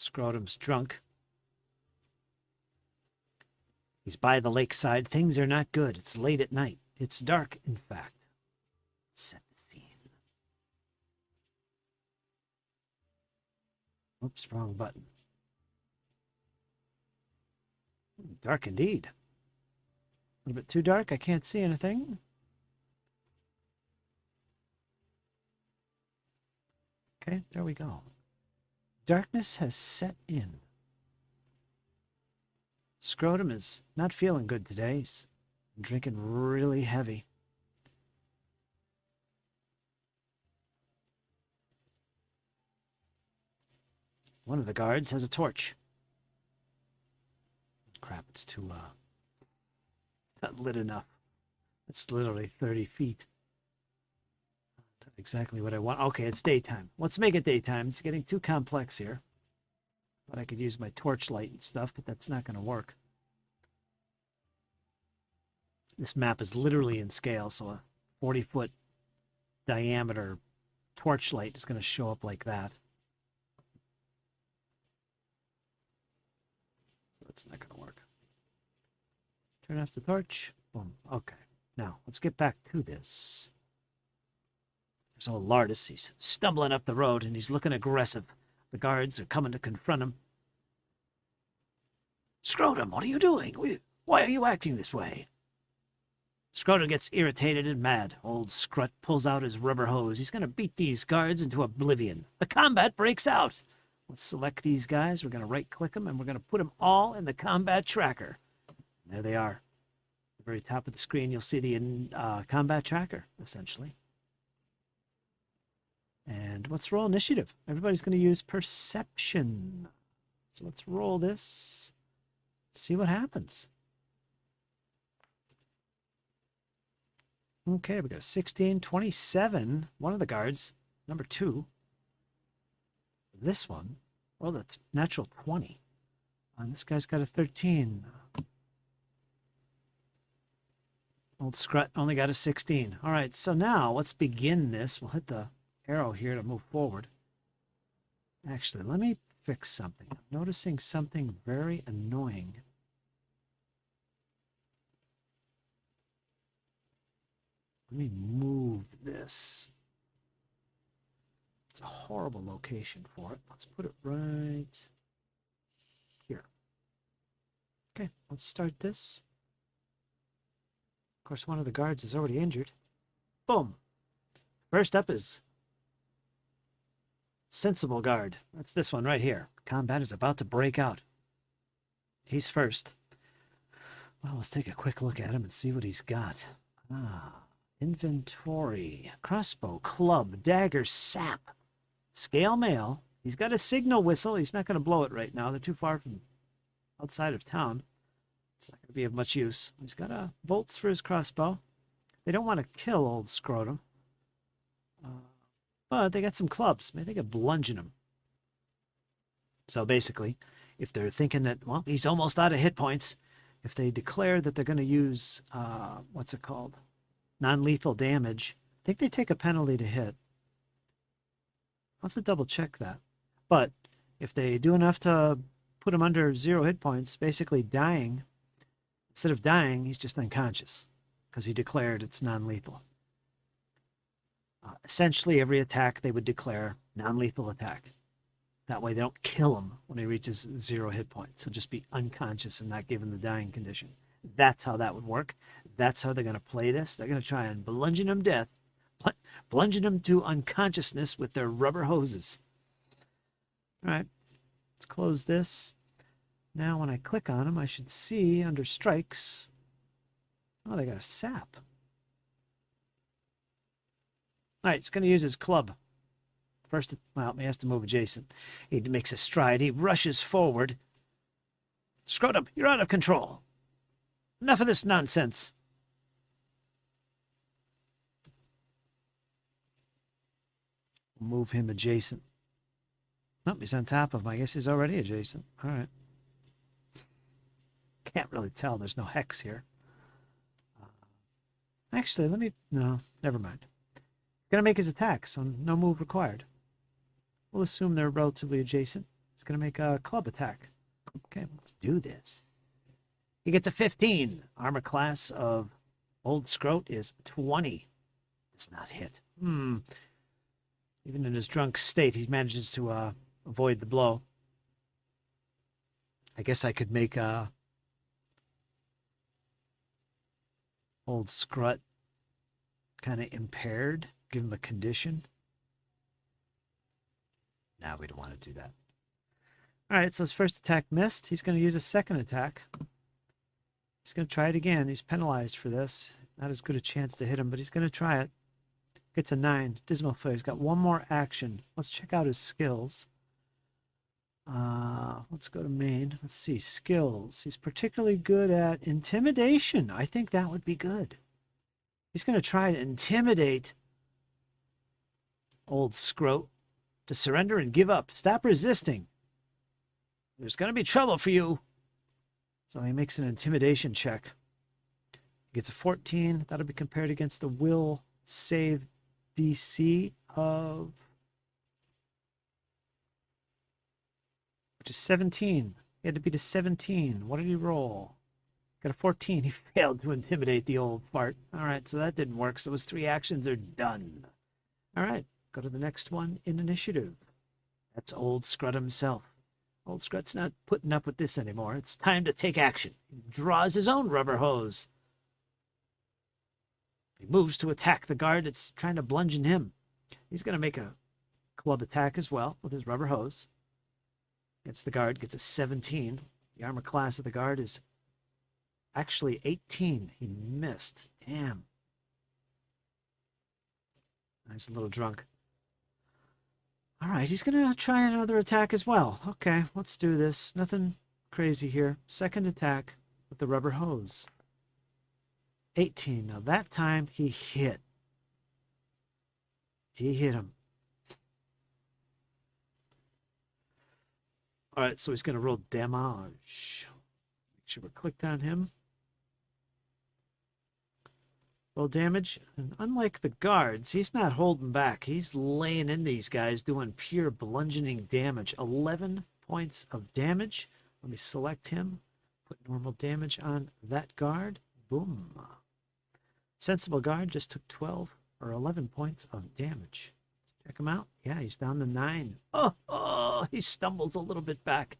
Scrutum's drunk. He's by the lakeside. Things are not good. It's late at night. It's dark, in fact. Let's set the scene. Oops, wrong button. Dark indeed. A little bit too dark. I can't see anything. Okay, there we go. Darkness has set in. Scrutum is not feeling good today. He's drinking really heavy. One of the guards has a torch. Crap, it's too, not lit enough. It's literally 30 feet. Not exactly what I want. Okay, it's daytime. Let's make it daytime. It's getting too complex here. But I could use my torchlight and stuff, but that's not going to work. This map is literally in scale, so a 40-foot diameter torchlight is going to show up like that. So that's not going to work. Turn off the torch. Boom. Okay. Now, let's get back to this. There's old Lardis. He's stumbling up the road, and he's looking aggressive. The guards are coming to confront him. Scrutum, what are you doing? Why are you acting this way? Scrutum gets irritated and mad. Old Scrut pulls out his rubber hose. He's going to beat these guards into oblivion. The combat breaks out. Let's select these guys. We're going to right-click them, and we're going to put them all in the combat tracker. There they are. At the very top of the screen, you'll see the combat tracker, essentially. And let's roll initiative. Everybody's going to use perception. So let's roll this. See what happens. Okay, we got a 16, 27. One of the guards, number 2. This one, well, that's natural 20. And this guy's got a 13. Old Scrut only got a 16. All right, so now let's begin this. We'll hit the arrow here to move forward. Actually, let me fix something. I'm noticing something very annoying. Let me move this. It's a horrible location for it. Let's put it right here. Okay, let's start this. Of course, one of the guards is already injured. Boom. First up is Sensible Guard. That's this one right here. Combat is about to break out. He's first. Well, let's take a quick look at him and see what he's got. Inventory. Crossbow, club, dagger, sap. Scale mail. He's got a signal whistle. He's not going to blow it right now. They're too far from outside of town. It's not going to be of much use. He's got bolts for his crossbow. They don't want to kill old Scrutum. But they got some clubs. Maybe they could bludgeon him. So basically, if they're thinking that, well, he's almost out of hit points, if they declare that they're going to use, what's it called? Non-lethal damage, I think they take a penalty to hit. I'll have to double check that. But if they do enough to put him under 0 hit points, basically dying, instead of dying, he's just unconscious because he declared it's non-lethal. Essentially, every attack they would declare non-lethal attack. That way they don't kill him when he reaches 0 hit points. He'll just be unconscious and not given the dying condition. That's how that would work. That's how they're going to play this. They're going to try and bludgeon him bludgeon him to unconsciousness with their rubber hoses. All right, let's close this. Now when I click on him, I should see under strikes, oh, they got a sap. All right, he's going to use his club. First, well, he has to move adjacent. He makes a stride. He rushes forward. Scrutum, you're out of control. Enough of this nonsense. Move him adjacent. Nope, he's on top of him. I guess he's already adjacent. All right. Can't really tell. There's no hex here. Actually, no, never mind. He's going to make his attack, so no move required. We'll assume they're relatively adjacent. He's going to make a club attack. Okay, let's do this. He gets a 15. Armor class of Old Scroat is 20. Does not hit. Even in his drunk state, he manages to avoid the blow. I guess I could make Old Scrut kind of impaired, give him a condition. Now we don't want to do that. All right, so his first attack missed. He's going to use a second attack. He's going to try it again. He's penalized for this. Not as good a chance to hit him, but he's going to try it. Gets a 9. Dismal Failure. He's got one more action. Let's check out his skills. Let's go to main. Let's see. Skills. He's particularly good at Intimidation. I think that would be good. He's going to try to intimidate Old Scroat to surrender and give up. Stop resisting. There's going to be trouble for you. So he makes an intimidation check. He gets a 14. That'll be compared against the will save DC of, which is 17. He had to beat a 17. What did he roll? Got a 14. He failed to intimidate the old fart. All right, so that didn't work. So his 3 actions are done. All right, go to the next one in initiative. That's Old Scrut himself. Old Scrut's not putting up with this anymore. It's time to take action. He draws his own rubber hose. He moves to attack the guard that's trying to bludgeon him. He's going to make a club attack as well with his rubber hose. Against the guard, gets a 17. The armor class of the guard is actually 18. He missed. Damn. He's a little drunk. All right, he's going to try another attack as well. Okay, let's do this. Nothing crazy here. Second attack with the rubber hose. 18. Now that time he hit. He hit him. All right, so he's going to roll damage. Make sure we're clicked on him. Roll damage. And unlike the guards, he's not holding back. He's laying in these guys, doing pure bludgeoning damage. 11 points of damage. Let me select him. Put normal damage on that guard. Boom. Sensible guard just took 12 or 11 points of damage. Let's check him out. Yeah, he's down to 9. Oh, he stumbles a little bit back.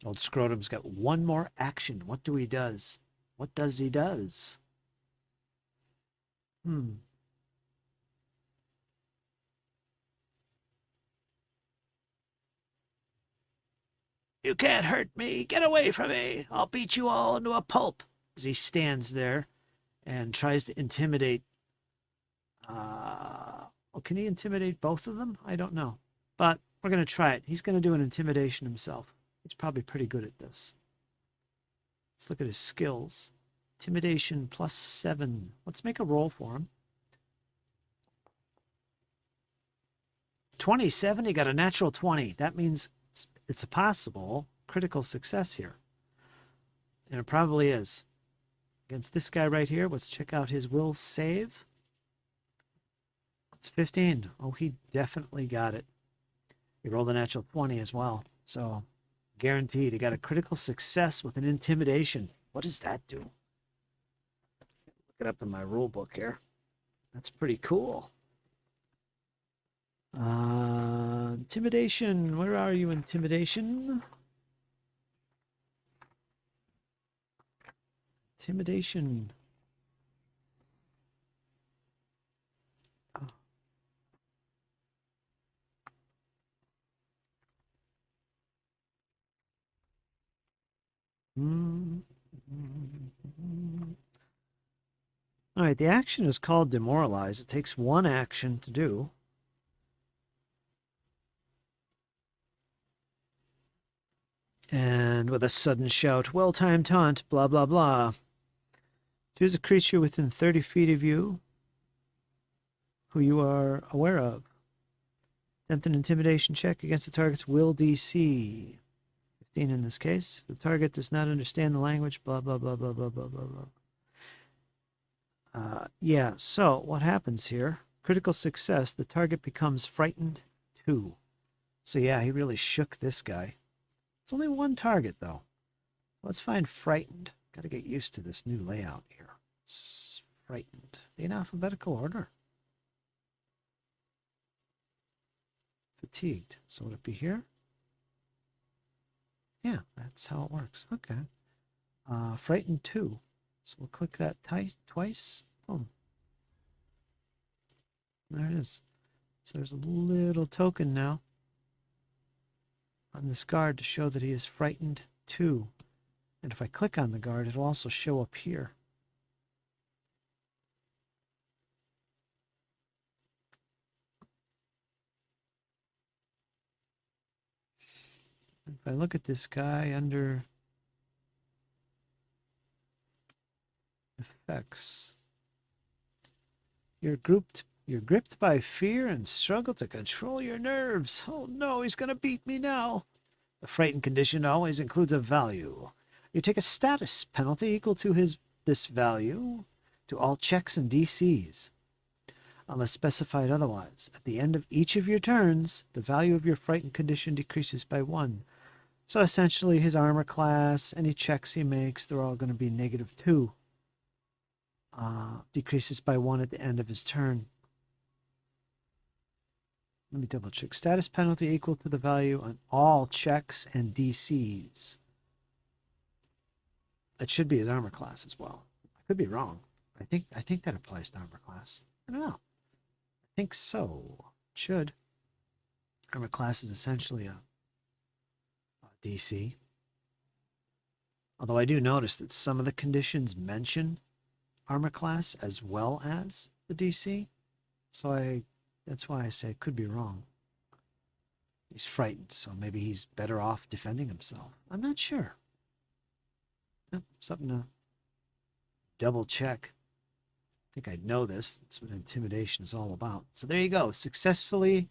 Old Scrotum's got one more action. What do he does? What does he does? You can't hurt me. Get away from me. I'll beat you all into a pulp. As he stands there and tries to intimidate. Well, can he intimidate both of them? I don't know. But we're going to try it. He's going to do an intimidation himself. He's probably pretty good at this. Let's look at his skills. Intimidation +7. Let's make a roll for him. 27. He got a natural 20. That means it's a possible critical success here. And it probably is. Against this guy right here, let's check out his will save. It's 15. Oh, he definitely got it. He rolled a natural 20 as well. So, guaranteed. He got a critical success with an intimidation. What does that do? Look it up in my rule book here. That's pretty cool. Intimidation. Where are you, intimidation? Intimidation. All right, the action is called demoralize. It takes one action to do. And with a sudden shout, well-timed taunt, blah, blah, blah. Choose a creature within 30 feet of you who you are aware of. Attempt an intimidation check against the target's will DC. 15 in this case. If the target does not understand the language, blah, blah, blah, blah, blah, blah, blah, blah. Yeah, so what happens here? Critical success, the target becomes frightened 2. So yeah, he really shook this guy. It's only one target, though. Let's find frightened. Got to get used to this new layout here. It's frightened. In alphabetical order. Fatigued. So would it be here? Yeah, that's how it works. Okay. Frightened 2. So we'll click that twice. Boom. There it is. So there's a little token now on this guard to show that he is frightened 2. And if I click on the guard, it'll also show up here. If I look at this guy under effects, you're gripped by fear and struggle to control your nerves. Oh no, he's gonna beat me now. The frightened condition always includes a value. You take a status penalty equal to this value to all checks and DCs, unless specified otherwise. At the end of each of your turns, the value of your frightened condition decreases by 1. So essentially, his armor class, any checks he makes, they're all going to be -2. Decreases by 1 at the end of his turn. Let me double check. Status penalty equal to the value on all checks and DCs. That should be his armor class as well. I could be wrong. I think that applies to armor class. I don't know. I think so. It should. Armor class is essentially a DC. Although I do notice that some of the conditions mention armor class as well as the DC. So that's why I say it could be wrong. He's frightened, so maybe he's better off defending himself. I'm not sure. Something to double check. I think I'd know this. That's what intimidation is all about. So there you go. Successfully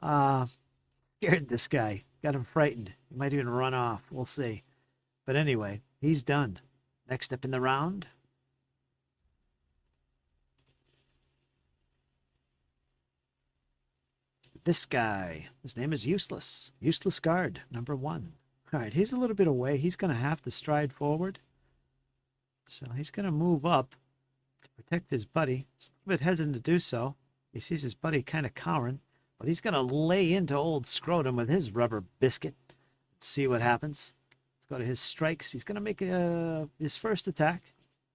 scared this guy. Got him frightened. He might even run off. We'll see. But anyway, he's done. Next up in the round. This guy. His name is Useless. Useless Guard, number 1. All right, he's a little bit away. He's going to have to stride forward. So he's going to move up to protect his buddy. He's a little bit hesitant to do so. He sees his buddy kind of cowering. But he's going to lay into old Scrutun with his rubber biscuit. Let's see what happens. Let's go to his strikes. He's going to make his first attack.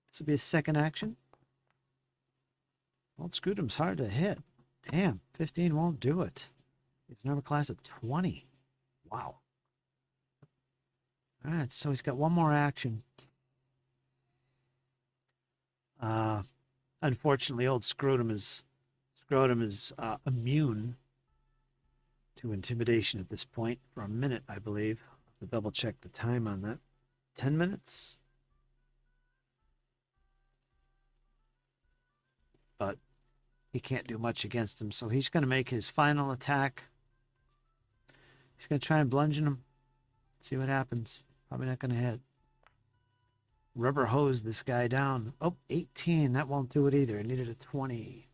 This will be his second action. Old Scrutum's hard to hit. Damn, 15 won't do it. It's an armor class of 20. Wow. All right, so he's got one more action. Unfortunately, old Scrutun is immune to intimidation at this point for a minute, I believe. I have to double check the time on that. 10 minutes. But he can't do much against him, so he's going to make his final attack. He's going to try and bludgeon him. See what happens. Probably not going to hit. Rubber hose this guy down. Oh, 18. That won't do it either. It needed a 20.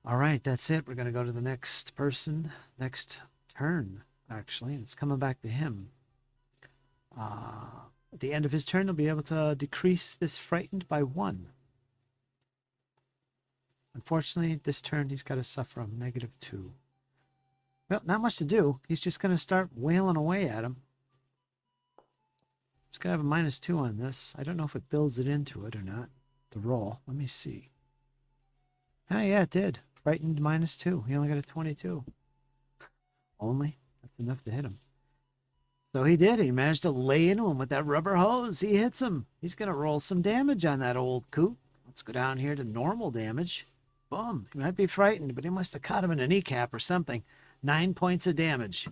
All right, that's it. We're going to go to the next person. Next turn, actually. It's coming back to him. At the end of his turn, he'll be able to decrease this frightened by 1. Unfortunately, this turn, he's got to suffer a -2. Well, not much to do. He's just going to start wailing away at him. It's going to have a -2 on this. I don't know if it builds it into it or not. The roll. Let me see. Oh, yeah, it did. Frightened -2. He only got a 22. Only? That's enough to hit him. So he did. He managed to lay into him with that rubber hose. He hits him. He's going to roll some damage on that old coot. Let's go down here to normal damage. Boom. He might be frightened, but he must have caught him in a kneecap or something. 9 points of damage.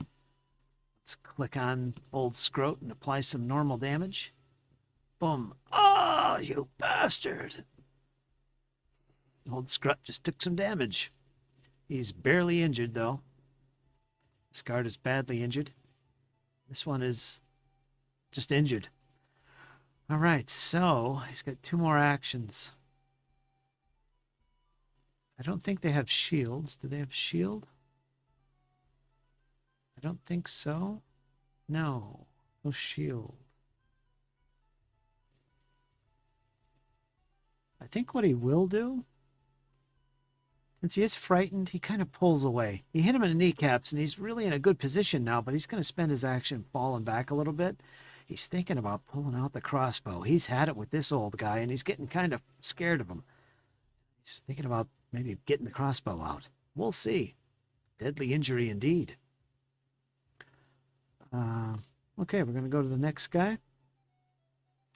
Let's click on old Scrot and apply some normal damage. Boom. Oh, you bastard. Old Scrut just took some damage. He's barely injured, though. This guard is badly injured. This one is just injured. All right, so he's got 2 more actions. I don't think they have shields. Do they have a shield? I don't think so. No. No shield. I think what he will do, since he is frightened, he kind of pulls away. He hit him in the kneecaps, and he's really in a good position now, but he's going to spend his action falling back a little bit. He's thinking about pulling out the crossbow. He's had it with this old guy, and he's getting kind of scared of him. He's thinking about maybe getting the crossbow out. We'll see. Deadly injury indeed. Okay, we're going to go to the next guy.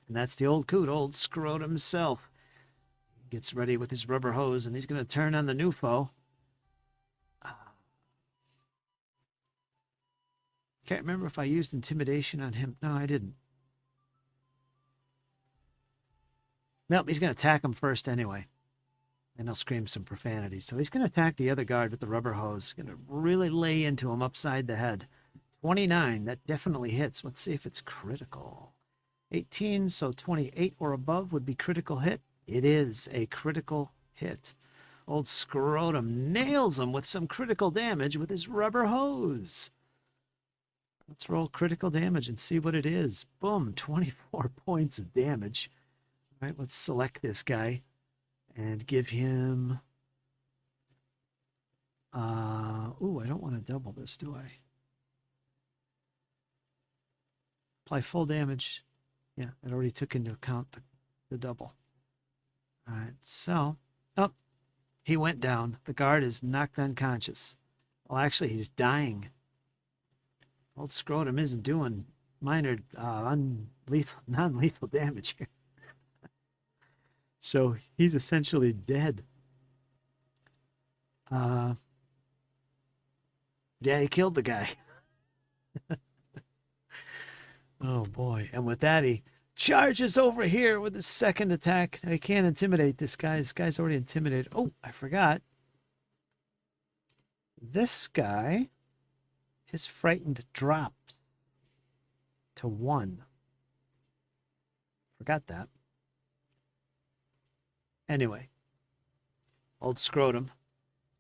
And that's the old coot, old Scrutun himself. He gets ready with his rubber hose, and he's going to turn on the new foe. Can't remember if I used Intimidation on him. No, I didn't. Nope, he's going to attack him first anyway. And he'll scream some profanity. So he's going to attack the other guard with the rubber hose. Going to really lay into him upside the head. 29, that definitely hits. Let's see if it's critical. 18, so 28 or above would be critical hit. It is a critical hit. Old Scrutun nails him with some critical damage with his rubber hose. Let's roll critical damage and see what it is. Boom, 24 points of damage. All right, let's select this guy and give him... Ooh, I don't want to double this, do I? Apply full damage. Yeah, it already took into account the double. All right, so... Oh, he went down. The guard is knocked unconscious. Well, actually, he's dying. Old Scrutun isn't doing minor non-lethal damage here. So he's essentially dead. Yeah, he killed the guy. Oh boy. And with that, he charges over here with his second attack. I can't intimidate this guy. This guy's already intimidated. Oh, I forgot. This guy, his frightened drops to 1. Forgot that. Anyway, old Scrutun,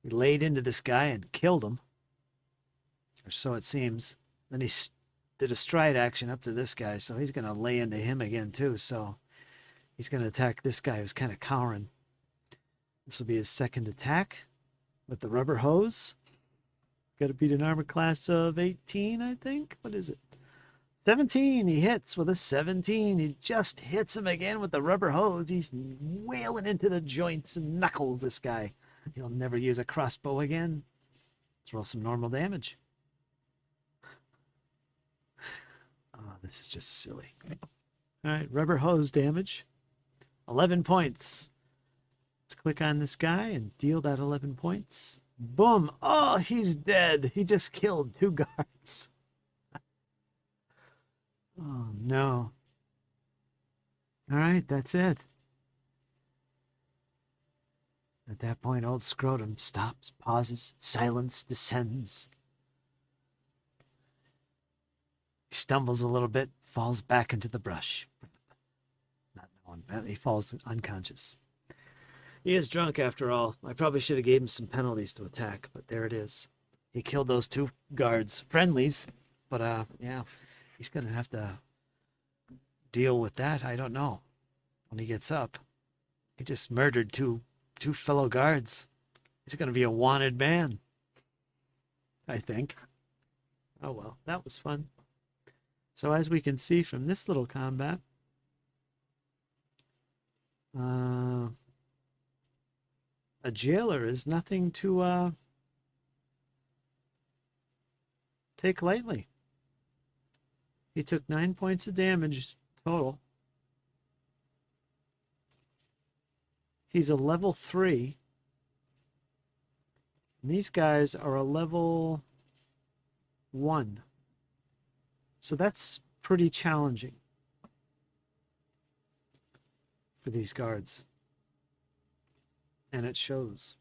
he laid into this guy and killed him. Or so it seems. Then he did a stride action up to this guy, so he's going to lay into him again too. So he's going to attack this guy who's kind of cowering. This will be his second attack with the rubber hose. Got to beat an armor class of 18, I think. What is it? 17. He hits with a 17. He just hits him again with the rubber hose. He's wailing into the joints and knuckles, this guy. He'll never use a crossbow again. Let's roll some normal damage. Oh, this is just silly. All right, rubber hose damage. 11 points. Let's click on this guy and deal that 11 points. Boom. Oh, he's dead. He just killed 2 guards. Oh, no. All right, that's it. At that point, old Scrutun stops, pauses, silence descends. He stumbles a little bit, falls back into the brush. Not knowing, he falls unconscious. He is drunk after all. I probably should have gave him some penalties to attack, but there it is. He killed those 2 guards, friendlies, but yeah, he's going to have to deal with that. I don't know. When he gets up, he just murdered two fellow guards. He's going to be a wanted man, I think. Oh well, that was fun. So as we can see from this little combat, a jailer is nothing to take lightly. He took 9 points of damage total. He's a level 3. And these guys are a level 1. So that's pretty challenging for these guards. And it shows.